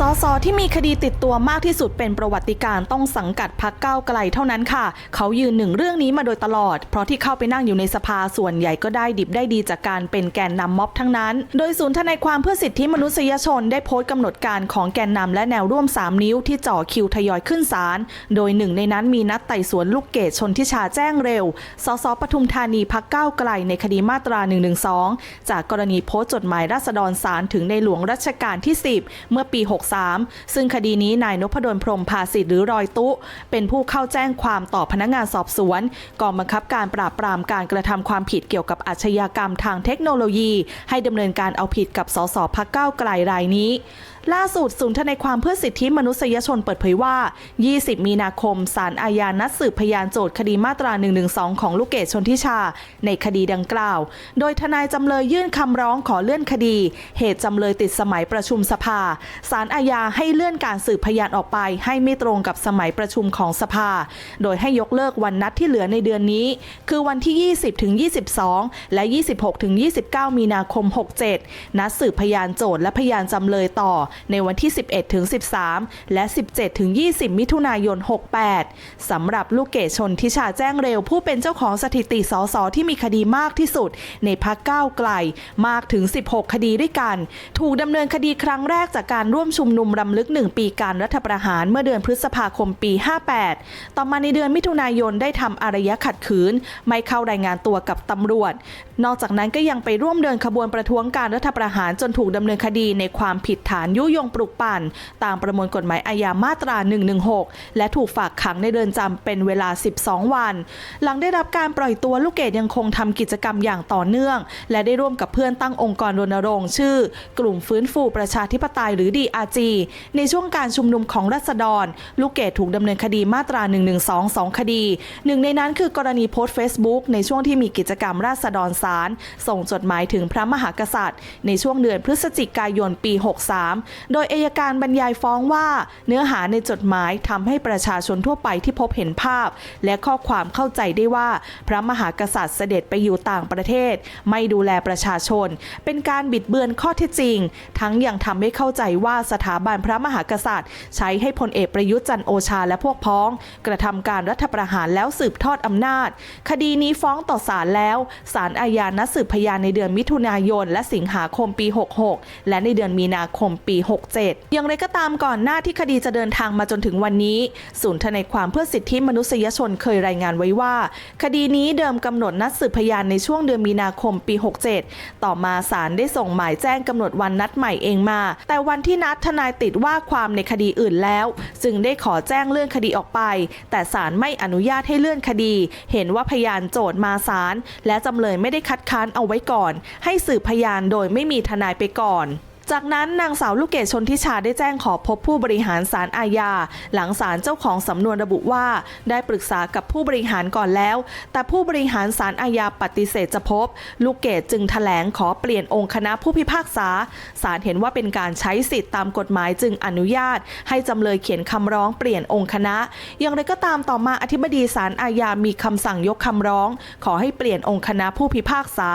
สสที่มีคดีติดตัวมากที่สุดเป็นประวัติการณ์ต้องสังกัดพรรคก้าวไกลเท่านั้นค่ะเขายืนหนึ่งเรื่องนี้มาโดยตลอดเพราะที่เข้าไปนั่งอยู่ในสภาส่วนใหญ่ก็ได้ดิบได้ดีจากการเป็นแกนนำม็อบทั้งนั้นโดยศูนย์ทนายความเพื่อสิทธิมนุษยชนได้โพสต์กำหนดการของแกนนำและแนวร่วม3นิ้วที่จ่อคิวทยอยขึ้นศาลโดยหนึ่งในนั้นมีนัดไต่สวนลูกเกดชนทิชาแจ้งเร็วสสปทุมธานีพรรคก้าวไกลในคดีมาตรา112จากกรณีโพสต์จดหมายราษฎรศาลถึงในหลวงรัชกาลที่10เมื่อปี63ซึ่งคดีนี้นายนพดลพรหมภาสิทธิ์หรือรอยตุ๊เป็นผู้เข้าแจ้งความต่อพนักงานสอบสวนกองบังคับการปราบปรามการกระทำความผิดเกี่ยวกับอาชญากรรมทางเทคโนโลยีให้ดำเนินการเอาผิดกับสสพรรคก้าวไกลรายนี้ล่าสุดศูนย์ทนายความเพื่อสิทธิมนุษยชนเปิดเผยว่า20มีนาคมศาลอาญานัดสืบพยานโจทก์คดีมาตรา112ของลูกเกดชนทิชาในคดีดังกล่าวโดยทนายจำเลยยื่นคำร้องขอเลื่อนคดีเหตุจำเลยติดสมัยประชุมสภาศาลอาญาให้เลื่อนการสืบพยานออกไปให้ไม่ตรงกับสมัยประชุมของสภาโดยให้ยกเลิกวันนัดที่เหลือในเดือนนี้คือวันที่20ถึง22และ26ถึง29มีนาคม67นัดสืบพยานโจทก์และพยานจำเลยต่อในวันที่11ถึง13และ17ถึง20มิถุนายน68สำหรับลูกเกดชนทิชาแจ้งเร็วผู้เป็นเจ้าของสถิติสสที่มีคดีมากที่สุดในพรรคก้าวไกลมากถึง16คดีด้วยกันถูกดำเนินคดีครั้งแรกจากการร่วมชุมนุมรำลึก1ปีการรัฐประหารเมื่อเดือนพฤษภาคมปี58ต่อมาในเดือนมิถุนายนได้ทำอารยะขัดขืนไม่เข้ารายงานตัวกับตำรวจนอกจากนั้นก็ยังไปร่วมเดินขบวนประท้วงการรัฐประหารจนถูกดำเนินคดีในความผิดฐานยุยงปลุกปั่นตามประมวลกฎหมายอาญามาตรา116และถูกฝากขังในเรือนจำเป็นเวลา12วันหลังได้รับการปล่อยตัวลูกเกดยังคงทำกิจกรรมอย่างต่อเนื่องและได้ร่วมกับเพื่อนตั้งองค์กรรณรงค์ชื่อกลุ่มฟื้นฟูประชาธิปไตยหรือ DRG ในช่วงการชุมนุมของราษฎรลูกเกดถูกดำเนินคดีมาตรา112 2คดีหนึ่งในนั้นคือกรณีโพสต์ Facebook ในช่วงที่มีกิจกรรมราษฎรศาลส่งจดหมายถึงพระมหากษัตริย์ในช่วงเดือนพฤศจิกายนปี63โดยอัยการบรรยายฟ้องว่าเนื้อหาในจดหมายทำให้ประชาชนทั่วไปที่พบเห็นภาพและข้อความเข้าใจได้ว่าพระมหากษัตริย์เสด็จไปอยู่ต่างประเทศไม่ดูแลประชาชนเป็นการบิดเบือนข้อเท็จจริงทั้งยังทำให้เข้าใจว่าสถาบันพระมหากษัตริย์ใช้ให้พลเอกประยุทธ์จันทร์โอชาและพวกพ้องกระทำการรัฐประหารแล้วสืบทอดอำนาจคดีนี้ฟ้องต่อศาลแล้วศาลอาญานัดสืบพยานในเดือนมิถุนายนและสิงหาคมปี66และในเดือนมีนาคมปี67อย่างไรก็ตามก่อนหน้าที่คดีจะเดินทางมาจนถึงวันนี้ศูนย์ทนายความเพื่อสิทธิมนุษยชนเคยรายงานไว้ว่าคดีนี้เดิมกำหนดนัดสืบพยานในช่วงเดือนมีนาคมปี67ต่อมาศาลได้ส่งหมายแจ้งกำหนดวันนัดใหม่เองมาแต่วันที่นัดทนายติดว่าความในคดีอื่นแล้วจึงได้ขอแจ้งเลื่อนคดีออกไปแต่ศาลไม่อนุญาตให้เลื่อนคดีเห็นว่าพยานโจทก์มาศาลและจำเลยไม่ได้คัดค้านเอาไว้ก่อนให้สืบพยานโดยไม่มีทนายไปก่อนจากนั้นนางสาวลูกเกดชนทิชาได้แจ้งขอพบผู้บริหารศาลอาญาหลังศาลเจ้าของสำนวนระบุว่าได้ปรึกษากับผู้บริหารก่อนแล้วแต่ผู้บริหารศาลอาญาปฏิเสธจะพบลูกเกดจึงแถลงขอเปลี่ยนองค์คณะผู้พิพากษาศาลเห็นว่าเป็นการใช้สิทธิตามกฎหมายจึงอนุญาตให้จำเลยเขียนคำร้องเปลี่ยนองค์คณะอย่างไรก็ตามต่อมาอธิบดีศาลอาญามีคำสั่งยกคำร้องขอให้เปลี่ยนองค์คณะผู้พิพากษา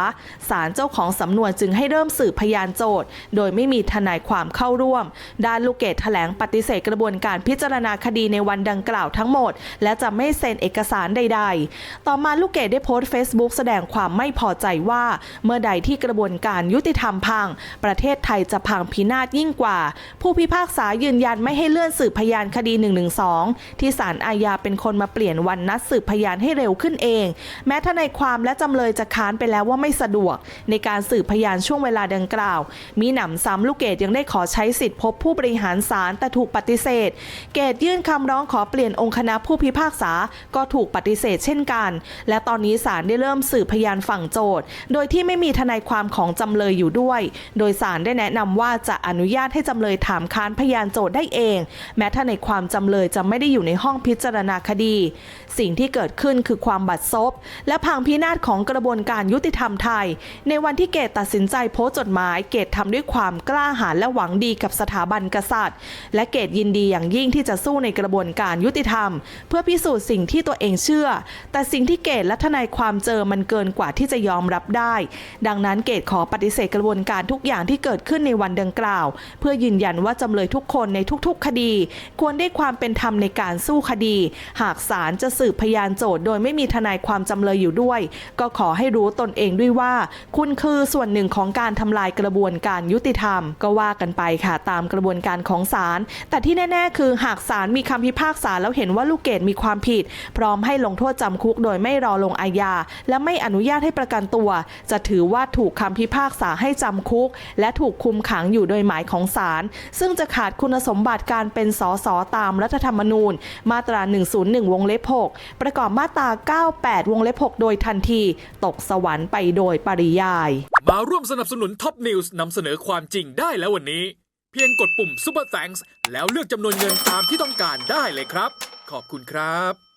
ศาลเจ้าของสำนวนจึงให้เริ่มสืบพยานโจทก์โดยไม่มีทนายความเข้าร่วมด้านลูกเกดแถลงปฏิเสธกระบวนการพิจารณาคดีในวันดังกล่าวทั้งหมดและจะไม่เซ็นเอกสารใดๆต่อมาลูกเกดได้โพสต์ Facebook แสดงความไม่พอใจว่าเมื่อใดที่กระบวนการยุติธรรมพังประเทศไทยจะพังพินาศยิ่งกว่าผู้พิพากษายืนยันไม่ให้เลื่อนสืบพยานคดี112ที่ศาลอาญาเป็นคนมาเปลี่ยนวันนัดสืบพยานให้เร็วขึ้นเองแม้ทนายความและจำเลยจะค้านไปแล้วว่าไม่สะดวกในการสืบพยานช่วงเวลาดังกล่าวมีหนำซ้ำลูกเกดยังได้ขอใช้สิทธิพบผู้บริหารศาลแต่ถูกปฏิเสธเกดยื่นคำร้องขอเปลี่ยนองค์คณะผู้พิพากษาก็ถูกปฏิเสธเช่นกันและตอนนี้ศาลได้เริ่มสืบพยานฝั่งโจทก์โดยที่ไม่มีทนายความของจำเลยอยู่ด้วยโดยศาลได้แนะนำว่าจะอนุญาตให้จำเลยถามค้านพยานโจทก์ได้เองแม้ทนายความจำเลยจะไม่ได้อยู่ในห้องพิจารณาคดีสิ่งที่เกิดขึ้นคือความบัดซบและพังพินาศของกระบวนการยุติธรรมไทยในวันที่เกดตัดสินใจโพสต์จดหมายเกดทำด้วยความ กล้าหาญและหวังดีกับสถาบันกษัตริย์และเกตยินดีอย่างยิ่งที่จะสู้ในกระบวนการยุติธรรมเพื่อพิสูจน์สิ่งที่ตัวเองเชื่อแต่สิ่งที่เกตและทนายความเจอมันเกินกว่าที่จะยอมรับได้ดังนั้นเกตขอปฏิเสธกระบวนการทุกอย่างที่เกิดขึ้นในวันดังกล่าวเพื่อยืนยันว่าจำเลยทุกคนในทุกๆคดีควรได้ความเป็นธรรมในการสู้คดีหากศาลจะสืบพยานโจทย์โดยไม่มีทนายความจำเลยอยู่ด้วยก็ขอให้รู้ตนเองด้วยว่าคุณคือส่วนหนึ่งของการทำลายกระบวนการยุติธรรมก็ว่ากันไปค่ะตามกระบวนการของศาลแต่ที่แน่ๆคือหากศาลมีคำพิพากษาแล้วเห็นว่าลูกเกดมีความผิดพร้อมให้ลงโทษจำคุกโดยไม่รอลงอาญาและไม่อนุญาตให้ประกันตัวจะถือว่าถูกคำพิพากษาให้จำคุกและถูกคุมขังอยู่โดยหมายของศาลซึ่งจะขาดคุณสมบัติการเป็นสสตามรัฐธรรมนูญมาตรา 101 วงเล็บ 6 ประกอบมาตรา 98 วงเล็บ 6 โดยทันทีตกสวรรค์ไปโดยปริยายมาร่วมสนับสนุนท็อปนิวส์นำเสนอความจริงได้แล้ววันนี้เพียงกดปุ่ม Super Thanks แล้วเลือกจำนวนเงินตามที่ต้องการได้เลยครับขอบคุณครับ